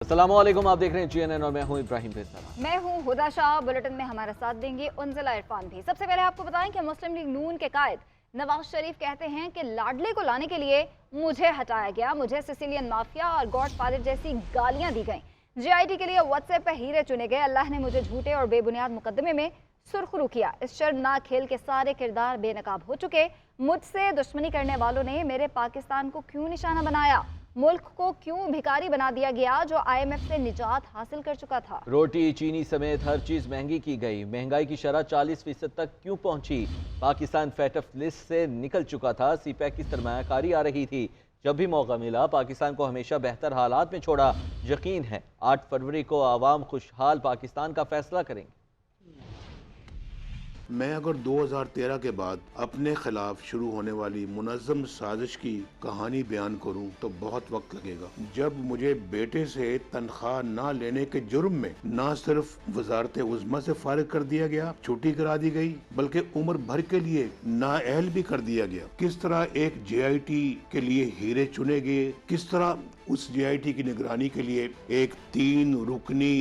अस्सलाम वालेकुम, आप देख रहे हैं CNN और मैं हूं इब्राहिम फैसला। मैं हूं हुदा शाह। बुलेटिन में हमारा साथ देंगे उनजिला इरफान भी। सबसे पहले आपको बताएं कि मुस्लिम लीग नून के कायद नवाज शरीफ कहते हैं कि लाडले को लाने के लिए मुझे हटाया गया, मुझे सिसिलियन माफिया और गॉडफादर जैसी गालियां दी गईं। JIT के लिए व्हाट्सएप पर हीरे चुने गए। अल्लाह ने मुझे झूठे और बेबुनियाद मुकदमे में सुरखरू किया। इस शर्मनाक खेल के सारे किरदार बेनकाब हो चुके। मुझसे दुश्मनी करने वालों ने मेरे पाकिस्तान को क्यों निशाना बनाया? मुल्क को क्यों भिखारी बना दिया गया जो IMF से निजात हासिल कर चुका था? रोटी चीनी समेत हर चीज महंगी की गई। महंगाई की शरह 40% तक क्यों पहुंची? पाकिस्तान फैटफ लिस्ट से निकल चुका था। CPEC की सरमायाकारी आ रही थी। जब भी मौका मिला पाकिस्तान को हमेशा बेहतर हालात में छोड़ा। यकीन है 8 फरवरी को आवाम खुशहाल पाकिस्तान का फैसला करेंगे। मैं अगर 2013 के बाद अपने खिलाफ शुरू होने वाली मुनज़्ज़म साजिश की कहानी बयान करूं तो बहुत वक्त लगेगा। जब मुझे बेटे से तनख्वाह ना लेने के जुर्म में ना सिर्फ वजारत उज़्मा से फारिग कर दिया गया, छुट्टी करा दी गई, बल्कि उम्र भर के लिए नाअहल भी कर दिया गया। किस तरह एक JIT के लिए हीरे चुने गए, किस तरह उस JIT की निगरानी के लिए एक 3 रुकनी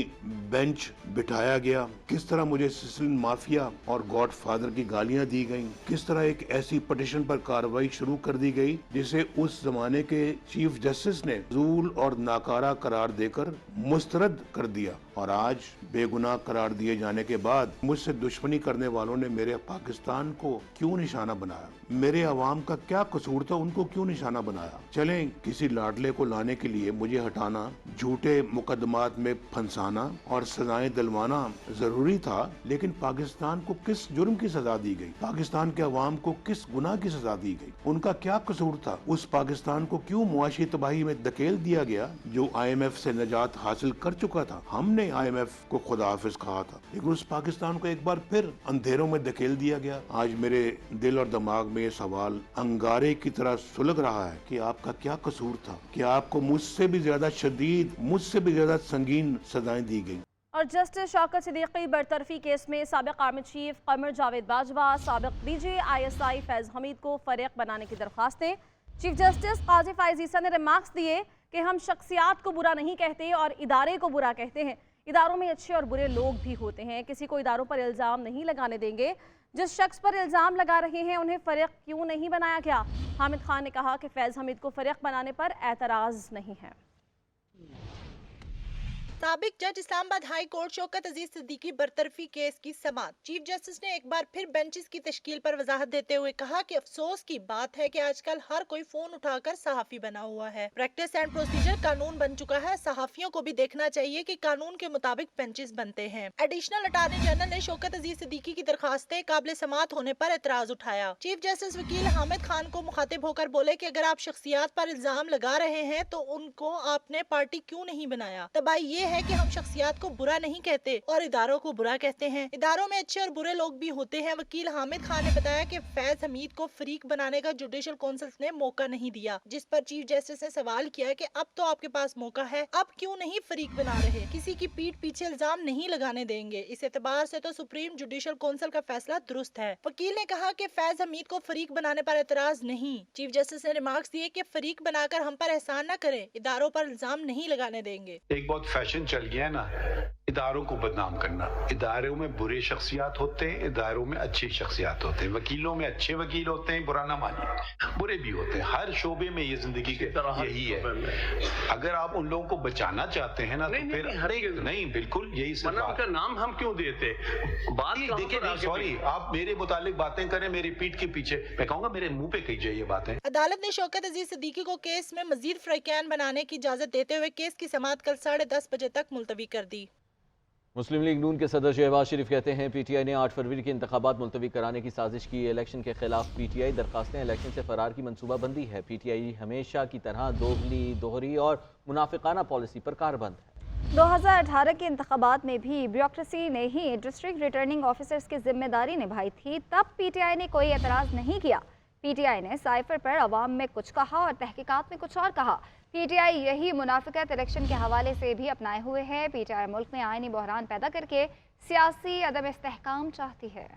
बेंच बिठाया गया, किस तरह मुझे सिसिलियन माफिया और गॉडफादर की गालियां दी गईं, किस तरह एक ऐसी पटिशन पर कार्रवाई शुरू कर दी गई जिसे उस जमाने के चीफ जस्टिस ने ज़ूल और नाकारा करार देकर मुस्तरद कर दिया। और आज बेगुनाह करार दिए जाने के बाद मुझसे दुश्मनी करने वालों ने मेरे पाकिस्तान को क्यों निशाना बनाया? मेरे अवाम का क्या कसूर था, उनको क्यों निशाना बनाया? चलें, किसी लाडले को लाने के लिए मुझे हटाना, झूठे मुकदमात में फंसाना और सजाएं दिलवाना जरूरी था, लेकिन पाकिस्तान को किस जुर्म की सजा दी गई? पाकिस्तान के अवाम को किस गुनाह की सजा दी गई? उनका क्या कसूर था? उस पाकिस्तान को क्यों मुआशी तबाही में धकेल दिया गया जो IMF से निजात हासिल कर चुका था? हमने IMF को खुदा हाफिज कहा था, लेकिन उस पाकिस्तान को एक बार फिर अंधेरों में धकेल दिया गया। आज मेरे दिल और दिमाग में ये सवाल अंगारे की तरह सुलग रहा है कि आपका क्या कसूर था कि आपको मुझसे भी ज्यादा शदीद, मुझसे भी ज्यादा संगीन सजाएं दी गई। और जस्टिस शौकत सिद्दीकी बरतरफी केस में साबिक आर्मी चीफ कमर जावेद बाजवा, साबिक DG ISI फैज हमीद को फरीक बनाने की दरख्वास्तें। चीफ जस्टिस काजी फायज ईसा ने रिमार्क्स दिए कि हम शख्सियात को बुरा नहीं कहते और इदारे को बुरा कहते हैं। इदारों में अच्छे और बुरे लोग भी होते हैं, किसी को इदारों पर इल्ज़ाम नहीं लगाने देंगे। जिस शख्स पर इल्ज़ाम लगा रहे हैं उन्हें फरीक क्यों नहीं बनाया गया? हामिद खान ने कहा कि फैज़ हमीद को फरीक बनाने पर एतराज़ नहीं है। साबिक जज इस्लामाबाद हाई कोर्ट शौकत अजीज सिद्दीकी बरतरफी केस की समाअत। चीफ जस्टिस ने एक बार फिर बेंचेस की तश्कील पर वजाहत देते हुए कहा कि अफसोस की बात है कि आजकल हर कोई फोन उठाकर सहाफी बना हुआ है। प्रैक्टिस एंड प्रोसीजर कानून बन चुका है। सहाफियों को भी देखना चाहिए कि कानून के मुताबिक बेंचेस बनते हैं। एडिशनल अटॉर्नी जनरल ने शौकत अजीज सिद्दीकी की दरखास्तें काबिल समाअत होने पर एतराज उठाया। चीफ जस्टिस वकील हामिद खान को मुखातिब होकर बोले कि अगर आप शख्सियात पर इल्जाम लगा रहे हैं तो उनको आपने पार्टी क्यों नहीं बनाया? तबाही ये है कि हम शख्सियात को बुरा नहीं कहते और इदारों को बुरा कहते हैं। इदारों में अच्छे और बुरे लोग भी होते हैं। वकील हामिद खान ने बताया कि फैज हमीद को फरीक बनाने का जुडिशल काउंसिल ने मौका नहीं दिया, जिस पर चीफ जस्टिस ने सवाल किया कि अब तो आपके पास मौका है, अब क्यों नहीं फरीक बना रहे? किसी की पीठ पीछे इल्जाम नहीं लगाने देंगे। इस एतबार से तो सुप्रीम जुडिशल काउंसिल का फैसला दुरुस्त है। वकील ने कहा कि फैज हमीद को फरीक बनाने पर एतराज नहीं। चीफ जस्टिस ने रिमार्क्स दिए कि फरीक बनाकर हम पर एहसान न करें, इदारों पर इल्जाम नहीं लगाने देंगे। एक बहुत फैशन चल गया है ना इदारों को बदनाम करना। इदारों में बुरे शख्सियात होते हैं, इदारों में अच्छी शख्सियात होते हैं। वकीलों में अच्छे वकील होते हैं, बुरा ना मानिए, बुरे भी होते हैं। हर शोबे में ये जिंदगी के यही है। अगर आप उन लोगों को बचाना चाहते हैं ना तो फिर हर एक नहीं, बिल्कुल यही उनका नाम हम क्यों देते? देखिए, सॉरी, आप मेरे मुतालिक बातें करें मेरी पीठ के पीछे, मैं कहूँगा मेरे मुंह पे कीजिए ये बातें। अदालत ने शौकत अजीज सिद्दीकी को केस में मजीद फ्रैकान बनाने की इजाजत देते हुए केस की समाअत कल 10:30 बजे तक मुलतवी कर दी। मुस्लिम लीग नून के सदर शहबाज शरीफ कहते हैं PTI ने 8 फरवरी के इंतखाबात मुलतवी कराने की साजिश की। इलेक्शन के खिलाफ PTI दरखास्तें इलेक्शन से फरार की मनसूबाबंदी है। PTI हमेशा की तरह दोगली, दोहरी और मुनाफिकाना पॉलिसी पर कारबंद है। 2018 के इंतखाबात में भी ब्यूरोक्रेसी ने ही डिस्ट्रिक्ट रिटर्निंग ऑफिसर्स की जिम्मेदारी निभाई थी, तब PTI ने कोई एतराज़ नहीं किया। PTI ने साइफर पर अवाम में कुछ कहा और तहकीकात में कुछ और कहा। PTI यही मुनाफिकत इलेक्शन के हवाले से भी अपनाए हुए है। PTI मुल्क में आईनी बहरान पैदा करके सियासी अदम इस्तेहकाम चाहती है।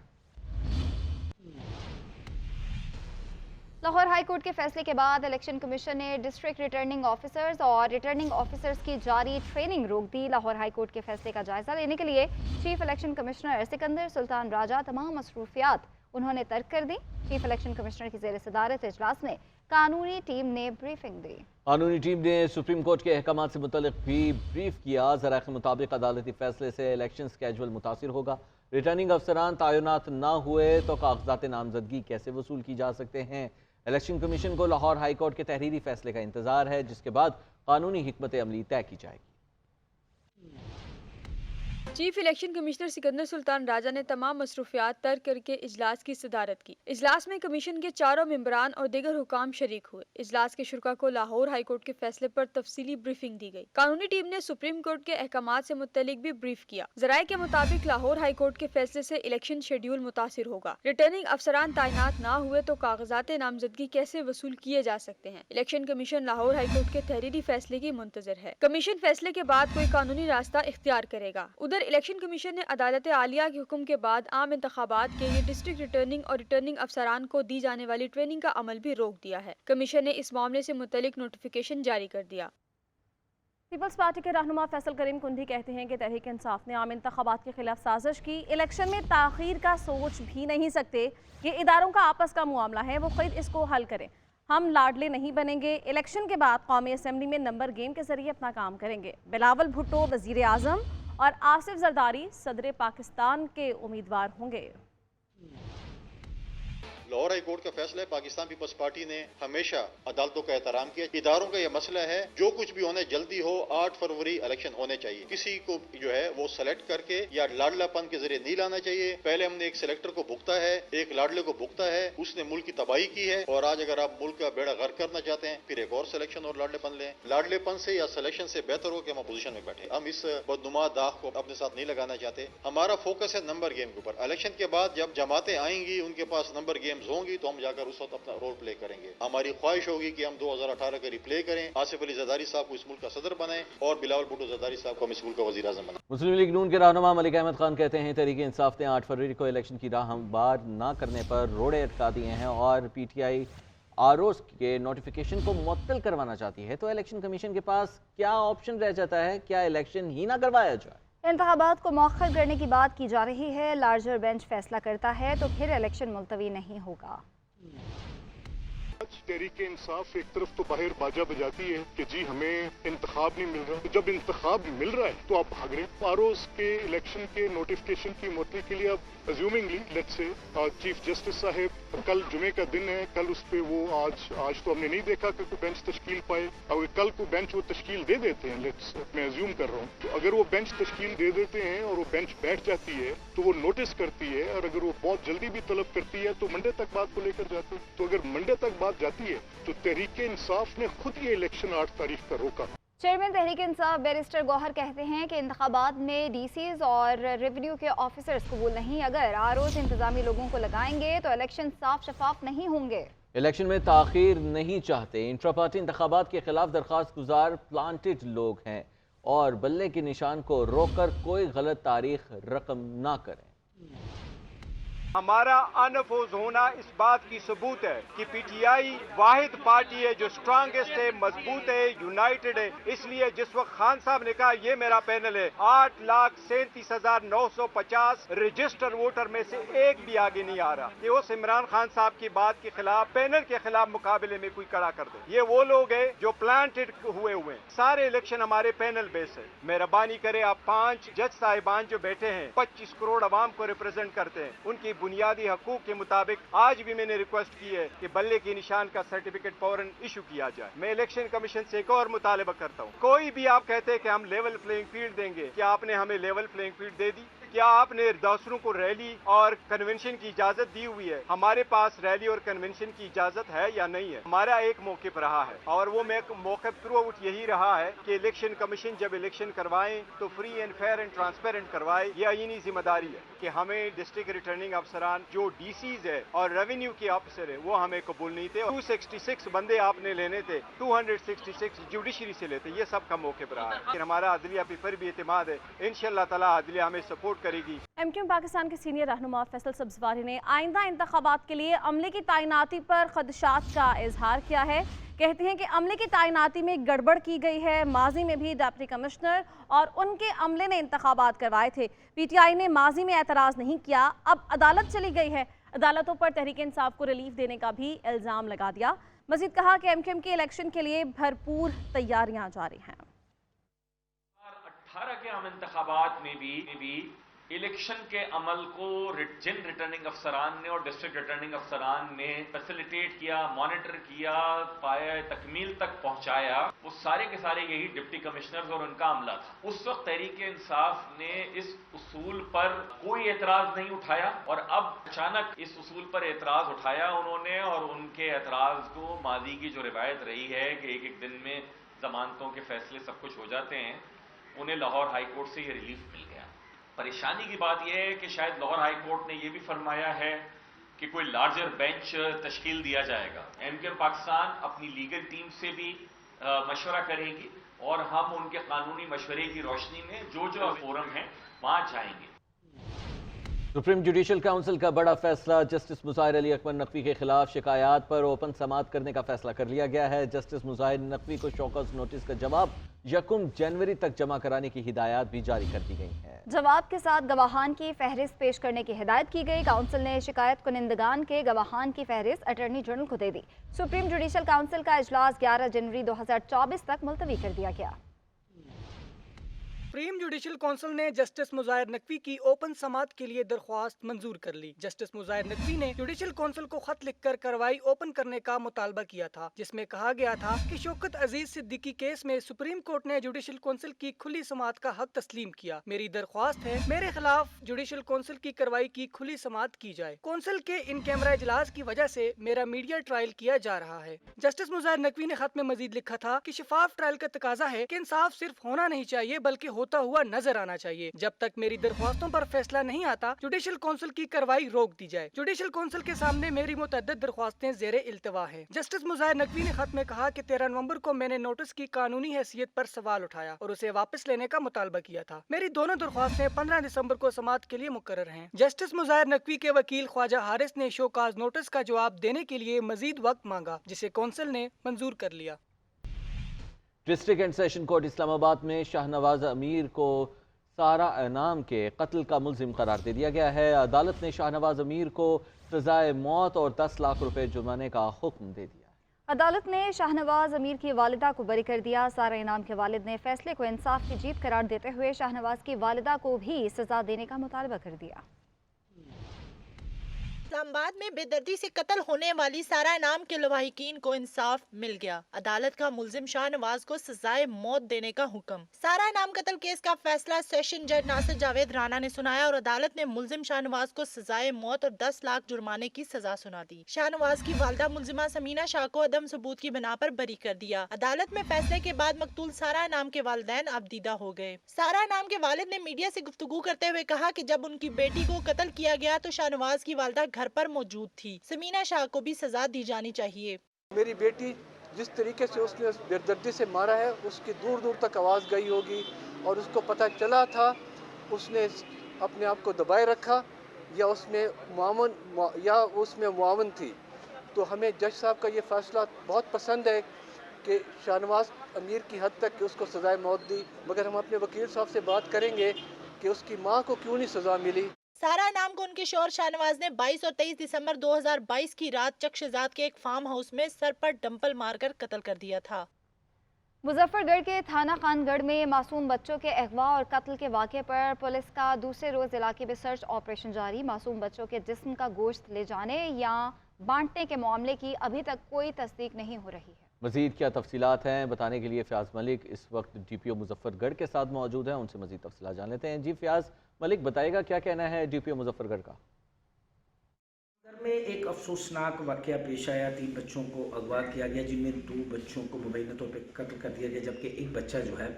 लाहौर हाई कोर्ट के फैसले के बाद इलेक्शन कमीशन ने डिस्ट्रिक्ट रिटर्निंग ऑफिसर्स और रिटर्निंग ऑफिसर्स की जारी ट्रेनिंग रोक दी। लाहौर हाई कोर्ट के फैसले का जायजा लेने के लिए chief election commissioner Sikandar Sultan Raja तमाम मसरूफियात उन्होंने तर्क कर दी। चीफ इलेक्शन कमिश्नर की ज़ेर सदारत इजलास में कानूनी टीम ने ब्रीफिंग दी। कानूनी टीम ने सुप्रीम कोर्ट के अहकाम से मुतल्लिक भी ब्रीफ किया। ज़राए के मुताबिक अदालती फैसले से इलेक्शन स्केजुअल मुतासिर होगा। रिटर्निंग अफसरान तैनात ना हुए तो कागजात नामजदगी कैसे वसूल की जा सकते हैं। इलेक्शन कमीशन को लाहौर हाई कोर्ट के तहरीरी फैसले का इंतजार है, जिसके बाद कानूनी हिकमत अमली तय की जाएगी। Chief election commissioner Sikandar Sultan Raja ने तमाम मसरूफियात तर्क करके इजलास की सदारत की। इजलास में कमीशन के चारों मेंबरान और दीगर हुकाम शरीक हुए। इजलास के शुरा को लाहौर हाई कोर्ट के फैसले पर तफसीली ब्रीफिंग दी गई। कानूनी टीम ने सुप्रीम कोर्ट के अहकामात से मुत्तलिक भी ब्रीफ किया। ज़राए के मुताबिक लाहौर हाई कोर्ट के फैसले से इलेक्शन शेड्यूल मुतासिर होगा। रिटर्निंग अफसरान तैनात ना हुए तो कागजात नामजदगी कैसे वसूल किए जा सकते हैं। Election commission Lahore high court के तहरीरी फैसले की मुंतजर है। कमीशन फैसले के बाद कोई कानूनी रास्ता इख्तियार करेगा। उधर इलेक्शन कमीशन ने अदालत आलिया के हुक्म के बाद आम इंतखाबात के लिए डिस्ट्रिक्ट रिटर्निंग और रिटर्निंग अफसरान को दी जाने वाली ट्रेनिंग का अमल भी रोक दिया है। कमीशन ने इस मामले से मुतल्लिक नोटिफिकेशन जारी कर दिया। पीपल्स पार्टी के रहनुमा फैसल करीम कुंडी कहते हैं कि तहरीक इंसाफ ने आम इंतखाबात के खिलाफ साजिश की। इलेक्शन में ताखीर का सोच भी नहीं सकते। ये इदारों का आपस का मामला है, वो खुद इसको हल करें। हम लाडले नहीं बनेंगे। इलेक्शन के बाद कौमी असम्बली में नंबर गेम के जरिए अपना काम करेंगे। बिलावल भुट्टो वजीर आज़म और आसिफ जरदारी सदर पाकिस्तान के उम्मीदवार होंगे। लाहौर हाई कोर्ट का फैसला है। पाकिस्तान पीपल्स पार्टी ने हमेशा अदालतों का एहतराम किया। इदारों का यह मसला है, जो कुछ भी होने जल्दी हो, 8 फरवरी इलेक्शन होने चाहिए। किसी को जो है वो सेलेक्ट करके या लाडलापन के जरिए नहीं लाना चाहिए। पहले हमने एक सेलेक्टर को भुगता है, एक लाडले को भुगता है, उसने मुल्क की तबाही की है। और आज अगर आप मुल्क का बेड़ा गर्क करना चाहते हैं, फिर एक और सिलेक्शन और लाडलेपन लें। लाडलेपन से या सिलेक्शन से बेहतर हो कि हम अपोजिशन में बैठे। हम इस बदनुमा दाग को अपने साथ नहीं लगाना चाहते। हमारा फोकस है नंबर गेम के ऊपर। इलेक्शन के बाद जब जमातें आएंगी, उनके पास नंबर गेम्स होंगी, तो हम जाकर उस वक्त अपना रोल प्ले करेंगे। हमारी ख्वाहिश होगी कि हम 2018 का रिप्ले करें, आसिफ अली जरदारी साहब को इस मुल्क का सदर बनाएं और बिलावल भुट्टो जरदारी साहब को हम इस मुल्क का वजीर आज़म बनाएं। मुस्लिम लीग नून के रहनुमा मलिक अहमद खान कहते हैं तहरीक इंसाफ ने 8 फरवरी को इलेक्शन की राह हमवार न करने पर रोड़े अटका दिए हैं और PTI आरओ के नोटिफिकेशन को मुअत्तल करवाना चाहती है। तो इलेक्शन कमीशन के पास क्या ऑप्शन रह जाता है? क्या इलेक्शन ही ना करवाया जाए? इंतखाबात को मौखर करने की बात की जा रही है। लार्जर बेंच फैसला करता है तो फिर इलेक्शन मुलतवी नहीं होगा। तहरीक इंसाफ एक तरफ तो बाहर बाजा बजाती है कि जी हमें इंतखाब नहीं मिल रहा। तो जब इंतखाब मिल रहा है तो आप भाग रहे हैं। आरओज़ के इलेक्शन के नोटिफिकेशन की मुअत्तली के लिए अब assumingly let's say chief justice साहब, कल जुमे का दिन है, कल उस पे वो आज तो हमने नहीं देखा कि कोई बेंच तश्कील पाए। अगर कल को बेंच वो तश्कील दे देते हैं, लेट्स मैं अज्यूम कर रहा हूँ, तो अगर वो बेंच तश्कील दे देते हैं और वो बेंच बैठ जाती है तो वो नोटिस करती है। और अगर वो बहुत जल्दी भी तलब करती है तो मंडे तक बात को लेकर जाती है। तो अगर मंडे तक बात जाती है तो तहरीक इंसाफ ने खुद ये इलेक्शन 8 तारीख का रोका। चेयरमैन तहरीक इंसाफ बैरिस्टर गौहर कहते हैं कि इंतखाबात में DCs और रेवेन्यू के ऑफिसर्स कबूल नहीं। अगर आरओज़ इंतजामी लोगों को लगाएंगे तो इलेक्शन साफ शफाफ नहीं होंगे। इलेक्शन में ताखीर नहीं चाहते। इंट्रा पार्टी इंतखाबात के खिलाफ दरख्वास्त गुजार प्लांटेड लोग हैं और बल्ले के निशान को रोककर कोई गलत तारीख रकम ना करें। हमारा अनफोज होना इस बात की सबूत है कि PTI वाहिद पार्टी है जो स्ट्रांगेस्ट है, मजबूत है, यूनाइटेड है। इसलिए जिस वक्त खान साहब ने कहा ये मेरा पैनल है, 8,37,950 रजिस्टर वोटर में से एक भी आगे नहीं आ रहा कि उस इमरान खान साहब की बात के खिलाफ, पैनल के खिलाफ मुकाबले में कोई खड़ा कर दे। ये वो लोग हैं जो प्लांटेड हुए हुए हैं। सारे इलेक्शन हमारे पैनल बेस है। मेहरबानी करे आप 5 जज साहिबान जो बैठे हैं, 25 करोड़ आवाम को रिप्रेजेंट करते हैं, उनकी बुनियादी हकूक के मुताबिक आज भी मैंने रिक्वेस्ट की है कि बल्ले के निशान का सर्टिफिकेट फौरन इशू किया जाए। मैं इलेक्शन कमीशन से एक और मुतालबा करता हूँ, कोई भी आप कहते हैं कि हम लेवल प्लेइंग फील्ड देंगे, क्या आपने हमें लेवल प्लेइंग फील्ड दे दी? क्या आपने दूसरों को रैली और कन्वेंशन की इजाजत दी हुई है? हमारे पास रैली और कन्वेंशन की इजाजत है या नहीं है? हमारा एक मौक़िफ़ रहा है और वो मौक़िफ़ थ्रू आउट यही रहा है कि इलेक्शन कमीशन जब इलेक्शन करवाएं तो free and fair and transparent करवाए। ये आईनी जिम्मेदारी है कि हमें डिस्ट्रिक्ट रिटर्निंग अफसरान जो DCs है और रेवेन्यू के ऑफिसर है वो हमें कबूल नहीं थे। 266 बंदे आपने लेने थे, 266 जुडिशरी से लेते। ये सब का मौक़िफ़ रहा है। हमारा अदलिया पे फिर भी एतमाद है। इंशाअल्लाह ताला अदलिया हमें सपोर्ट کرے گی। MQM पाकिस्तान के सीनियर रहनुमा फैसल सब्जवारी ने आइंदा इंतखाबात के लिए अमले की तैनाती पर खदशात का इजहार किया है। कहते हैं कि अमले की तैनाती में गड़बड़ की गई है। माजी में भी डिप्टी कमिश्नर और उनके अमले ने इंतखाबात करवाए थे। PTI ने माजी में एतराज़ नहीं किया, अब अदालत चली गई है। अदालतों पर तहरीक इंसाफ को रिलीफ देने का भी इल्ज़ाम लगा दिया। मजीद कहा कि MQM के इलेक्शन के लिए भरपूर तैयारियां जारी हैं। 18 के आम इंतखाबात में भी इलेक्शन के अमल को जिन रिटर्निंग अफसरान ने और डिस्ट्रिक्ट रिटर्निंग अफसरान ने फैसिलिटेट किया, मॉनिटर किया, पाया तकमील तक पहुंचाया, वो सारे के सारे यही डिप्टी कमिश्नर्स और उनका अमला था। उस वक्त तहरीक इंसाफ ने इस उसूल पर कोई एतराज नहीं उठाया और अब अचानक इस उसूल पर एतराज उठाया उन्होंने, और उनके एतराज को माजी की जो रिवायत रही है कि एक एक दिन में जमानतों के फैसले सब कुछ हो जाते हैं, उन्हें लाहौर हाई कोर्ट से ये रिलीफ मिल गया। परेशानी की बात यह है कि शायद लाहौर हाई कोर्ट ने यह भी फरमाया है कि कोई लार्जर बेंच तश्कील दिया जाएगा। MQM पाकिस्तान अपनी लीगल टीम से भी मशवरा करेगी और हम उनके कानूनी मशवरे की रोशनी में जो फोरम है वहां जाएंगे। सुप्रीम जुडिशल काउंसिल का बड़ा फैसला, जस्टिस मुज़ाहिर अली अकबर नकवी के खिलाफ शिकायत पर ओपन समाअत करने का फैसला कर लिया गया है। जस्टिस मुज़ाहिर नकवी को शौकस नोटिस का जवाब 1 जनवरी तक जमा कराने की हिदायत भी जारी कर दी गई है। जवाब के साथ गवाहान की फहरिस्त पेश करने की हिदायत की गई। काउंसिल ने शिकायत कुनिंदगान के गवाहान की फहरिस्त अटॉर्नी जनरल को दे दी। सुप्रीम जुडिशल काउंसिल का इजलास 11 जनवरी 2024 तक मुलतवी कर दिया गया। सुप्रीम जुडिशल काउंसिल ने जस्टिस मुज़ाहिर नकवी की ओपन समाअत के लिए दरख्वास्त मंजूर कर ली। जस्टिस मुज़ाहिर नकवी ने जुडिशल काउंसिल को खत लिखकर कार्रवाई ओपन करने का मुतालबा किया था, जिसमें कहा गया था कि शौकत अजीज सिद्दीकी केस में सुप्रीम कोर्ट ने जुडिशल काउंसिल की खुली समाअत का हक तस्लीम किया। मेरी दरख्वास्त है मेरे खिलाफ जुडिशल काउंसिल की कार्रवाई की खुली समाअत की जाए। काउंसिल के इन कैमरा इजलास की वजह से मेरा मीडिया ट्रायल किया जा रहा है। जस्टिस मुज़ाहिर नकवी ने खत में मजीद लिखा था कि शफाफ ट्रायल का तकाजा है कि इंसाफ सिर्फ होना नहीं चाहिए बल्कि होता हुआ नजर आना चाहिए। जब तक मेरी दरख्वास्तों पर फैसला नहीं आता, जुडिशल काउंसिल की कार्रवाई रोक दी जाए। जुडिशल काउंसिल के सामने मेरी मुतअद्दिद दरख्वास्तें ज़ेरे इल्तवा हैं। जस्टिस मुज़ाहिर नकवी ने खत में कहा कि 13 नवंबर को मैंने नोटिस की कानूनी हैसियत पर सवाल उठाया और उसे वापस लेने का मुतालबा किया था। मेरी दोनों दरख्वास्तें 15 दिसंबर को समाअत के लिए मुकर्रर हैं। जस्टिस मुज़ाहिर नकवी के वकील ख्वाजा हारिस ने शोकाज नोटिस का जवाब देने के लिए मजीद वक्त मांगा, जिसे काउंसिल ने मंजूर कर लिया। District and session court Islamabad में शाहनवाज अमीर को सारा इनाम के कत्ल का मुल्जिम करार दे दिया गया है। अदालत ने शाहनवाज अमीर को सजाए मौत और 10 लाख रुपए जुर्माने का हुक्म दे दिया। अदालत ने शाहनवाज अमीर की वालिदा को बरी कर दिया। सारा इनाम के वालिद ने फैसले को इंसाफ की जीत करार देते हुए शाहनवाज की वालिदा को भी सजा देने का मुतालबा कर दिया। इस्लामाबाद में बेदर्दी से कत्ल होने वाली सारा इनाम के लवाहिकीन को इंसाफ मिल गया। अदालत का मुल्जिम शाहनवाज को सजाए मौत देने का हुक्म। सारा इनाम कत्ल केस का फैसला सेशन जज नासिर जावेद राना ने सुनाया और अदालत ने मुल्जिम शाहनवाज को सजाए मौत और 10 लाख जुर्माने की सजा सुना दी। शाहनवाज की वालदा मुल्जिमा समीना शाह को अदम सबूत की बिना पर बरी कर दिया। अदालत में फैसले के बाद मकतूल सारा इनाम के वालिदैन अब दीदा हो गए। सारा इनाम के वालिद ने मीडिया से गुफ्तगू करते हुए कहा कि जब उनकी बेटी को कत्ल किया गया तो शाहनवाज की वालदा घर पर मौजूद थी। समीना शाह को भी सजा दी जानी चाहिए। मेरी बेटी जिस तरीके से उसने बेदर्दी से मारा है, उसकी दूर दूर तक आवाज़ गई होगी और उसको पता चला था, उसने अपने आप को दबाए रखा या उसमें मुआवन थी। तो हमें जज साहब का ये फैसला बहुत पसंद है कि शाहनवाज अमीर की हद तक कि उसको सजाए मौत दी, मगर हम अपने वकील साहब से बात करेंगे कि उसकी माँ को क्यों नहीं सजा मिली। सारा इनाम को उनके शौहर शाहनवाज ने 22 और 23 दिसंबर 2022 की रात चकशेजाद के एक फार्म हाउस में सर पर डंपल मारकर कत्ल कर दिया था। मुजफ्फरगढ़ के थाना खानगढ़ में मासूम बच्चों के अगवा और कत्ल के वाक़े पर पुलिस का दूसरे रोज इलाके में सर्च ऑपरेशन जारी। मासूम बच्चों के जिस्म का गोश्त ले जाने या बांटने के मामले की अभी तक कोई तस्दीक नहीं हो रही है। मजीद क्या तफसीलात हैं बताने के लिए फ़याज़ मलिक इस वक्त DPO मुजफ्फरगढ़ के साथ मौजूद हैं, उनसे मजीद तफसीलात जान लेते हैं। जी फ़याज़ मलिक, बताइएगा क्या कहना है DPO मुजफ्फरगढ़ का? में एक अफसोसनाक वाक़या पेश आया। 3 बच्चों को अगवा किया गया, जिनमें 2 बच्चों को मुबैना तौर पर कत्ल कर दिया गया, जबकि एक बच्चा जो है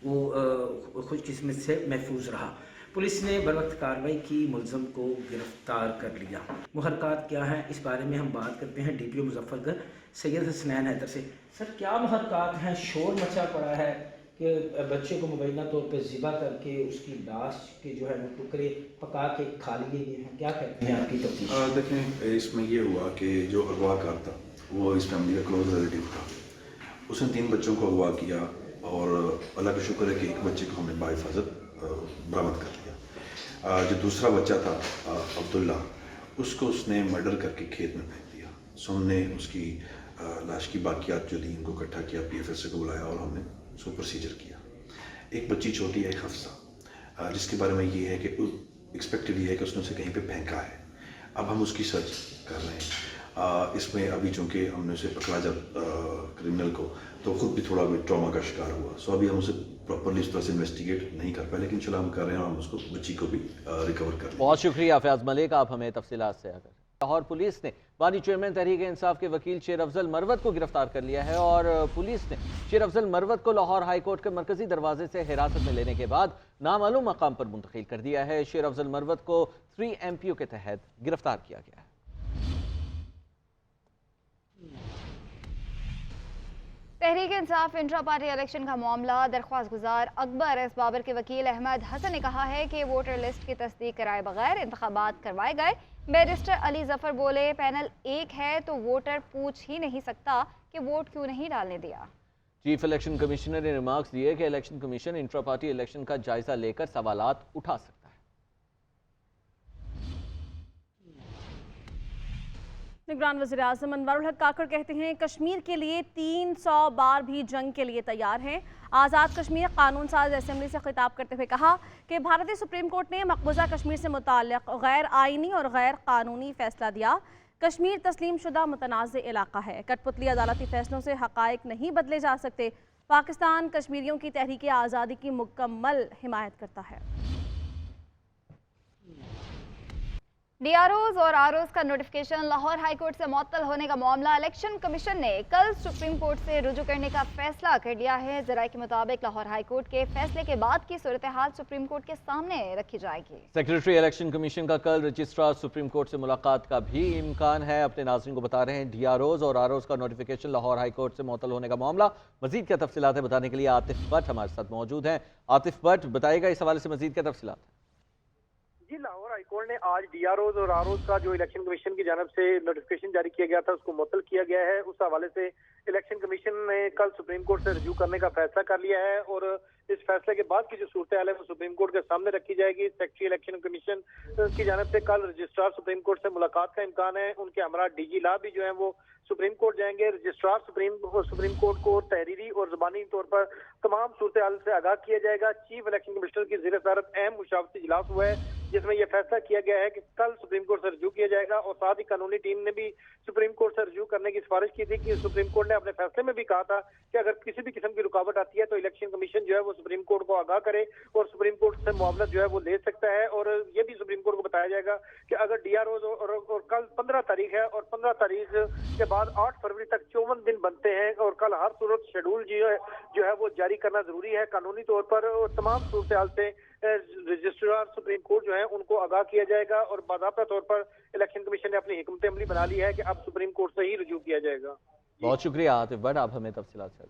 वो खुशकिस्मत से महफूज रहा। पुलिस ने बरवक्त कार्रवाई की, मुलज़म को गिरफ्तार कर लिया। मुहरक़ात क्या हैं, इस बारे में हम बात करते हैं DPO मुजफ्फरगढ़ सैयद हसनैन हैदर से। सर, क्या मुहरक़ात हैं? शोर मचा पड़ा है کہ بچے کو مبینہ طور پہ ذبح کر کے اس کی لاش کے جو ہے وہ ٹکڑے پکا کے کھا لیے گئے ہیں، کیا کہتے ہیں آپ کی تفتیش؟ دیکھیں، اس میں یہ ہوا کہ جو اغوا کار تھا وہ اس فیملی کا کلوز ریلیٹیو تھا. اس نے 3 بچوں کو اغوا کیا اور اللہ کا شکر ہے کہ ایک بچے کو ہم نے بحفاظت برآمد کر لیا. جو دوسرا بچہ تھا عبداللہ، اس کو اس نے مرڈر کر کے کھیت میں پھینک دیا. سو ہم نے اس کی لاش کی باقیات جو تھی ان کو اکٹھا کیا، PFSA کو بلایا اور ہم نے اس کو پروسیجر کیا. ایک بچی چھوٹی ہے، ایک حفصہ، جس کے بارے میں یہ ہے کہ ایکسپیکٹڈ یہ ہے کہ اس نے اسے کہیں پہ پھینکا ہے. اب ہم اس کی سرچ کر رہے ہیں. اس میں ابھی چونکہ ہم نے اسے پکڑا جب کرمنل کو، تو خود بھی تھوڑا ٹراما کا شکار ہوا. سو ابھی ہم اسے پراپرلی اس طرح سے انویسٹیگیٹ نہیں کر پائے، لیکن انشاءاللہ ہم کر رہے ہیں اور ہم اس کو بچی کو بھی ریکور کر رہے ہیں. بہت شکریہ فیاض ملک، آپ ہمیں تفصیلات سے آگر. لاہور پولیس نے بانی چیئرمین تحریک انصاف کے وکیل شیر افضل مروت کو گرفتار کر لیا ہے اور پولیس نے شیر افضل مروت کو لاہور ہائی کورٹ کے مرکزی دروازے سے حراست میں لینے کے بعد نامعلوم مقام پر منتقل کر دیا ہے. شیر افضل مروت کو 3 MPO کے تحت گرفتار کیا گیا ہے. Tehreek Insaf intra party election کا معاملہ درخواست گزار اکبر ایس بابر کے وکیل احمد حسن نے کہا ہے کہ ووٹر لسٹ کی تصدیق کرائے بغیر انتخابات کروائے گئے. بیرسٹر علی ظفر بولے، پینل ایک ہے تو ووٹر پوچھ ہی نہیں سکتا کہ ووٹ کیوں نہیں ڈالنے دیا. چیف الیکشن کمشنر نے ریمارکس دیے کہ election commission intra party election کا جائزہ لے کر سوالات اٹھا سکتا ہے. نگران وزیر اعظم انوار الحق کاکڑ کہتے ہیں کشمیر کے لیے 300 بار بھی جنگ کے لیے تیار ہیں. آزاد کشمیر قانون ساز اسمبلی سے خطاب کرتے ہوئے کہا کہ بھارتی سپریم کورٹ نے مقبوضہ کشمیر سے متعلق غیر آئینی اور غیر قانونی فیصلہ دیا. کشمیر تسلیم شدہ متنازع علاقہ ہے. کٹ پتلی عدالتی فیصلوں سے حقائق نہیں بدلے جا سکتے. پاکستان کشمیریوں کی تحریک آزادی کی مکمل حمایت کرتا ہے. DROs اور ROs کا نوٹیفکیشن لاہور ہائی کورٹ سے معطل ہونے کا معاملہ الیکشن کمیشن نے کل سپریم کورٹ سے رجوع کرنے کا فیصلہ کر لیا ہے. ذرائع کے مطابق لاہور ہائی کورٹ کے فیصلے کے بعد کی صورتحال سپریم کورٹ کے سامنے رکھی جائے گی. سیکریٹری الیکشن کمیشن کا کل رجسٹرار سپریم کورٹ سے ملاقات کا بھی امکان ہے. اپنے ناظرین کو بتا رہے ہیں DROs اور ROs کا نوٹیفکیشن لاہور ہائی کورٹ سے معطل ہونے کا معاملہ. مزید کیا تفصیلات ہیں بتانے کے لیے عاطف بٹ ہمارے ساتھ موجود ہیں. عاطف بٹ بتائے گا اس حوالے سے مزید کیا تفصیلات ہیں؟ جی، لاہور ہائی کورٹ نے آج DROs اور ROs کا جو الیکشن کمیشن کی جانب سے نوٹیفکیشن جاری کیا گیا تھا اس کو معطل کیا گیا ہے. اس حوالے سے الیکشن کمیشن نے کل سپریم کورٹ سے رجوع کرنے کا فیصلہ کر لیا ہے اور اس فیصلے کے بعد کی جو صورتحال ہے وہ سپریم کورٹ کے سامنے رکھی جائے گی. سیکریٹری الیکشن کمیشن کی جانب سے کل رجسٹرار سپریم کورٹ سے ملاقات کا امکان ہے. ان کے ہمراہ DG لا بھی جو ہیں وہ سپریم کورٹ جائیں گے. رجسٹرار سپریم کورٹ کو تحریری اور زبانی طور پر تمام صورتحال سے آگاہ کیا جائے گا. چیف الیکشن کمشنر کی زیر صدارت اہم مشاورتی اجلاس ہوا ہے جس میں یہ فیصلہ کیا گیا ہے کہ کل سپریم کورٹ سے رجوع کیا جائے گا اور ساتھ ہی قانونی ٹیم نے بھی سپریم کورٹ سے رجوع کرنے کی سفارش کی تھی کہ سپریم کورٹ نے اپنے فیصلے میں بھی کہا تھا کہ اگر کسی بھی قسم کی رکاوٹ آتی ہے تو الیکشن کمیشن جو ہے وہ سپریم کورٹ کو آگاہ کرے اور سپریم کورٹ سے معاملت جو ہے وہ لے سکتا ہے. اور یہ بھی سپریم کورٹ کو بتایا جائے گا کہ اگر DROs اور کل 15 تاریخ ہے اور 15 تاریخ کے بعد 8 فروری تک 54 دن بنتے ہیں اور کل ہر صورت شیڈول جو ہے وہ جاری کرنا ضروری ہے قانونی طور پر. اور تمام صورتحال سے رجسٹرار سپریم کورٹ جو ہے ان کو آگاہ کیا جائے گا اور باضابطہ طور پر الیکشن کمیشن نے اپنی حکمت عملی بنا لی ہے کہ اب سپریم کورٹ سے ہی رجوع کیا جائے گا. بہت شکریہ عاطف بٹ، آپ ہمیں تفصیلات سے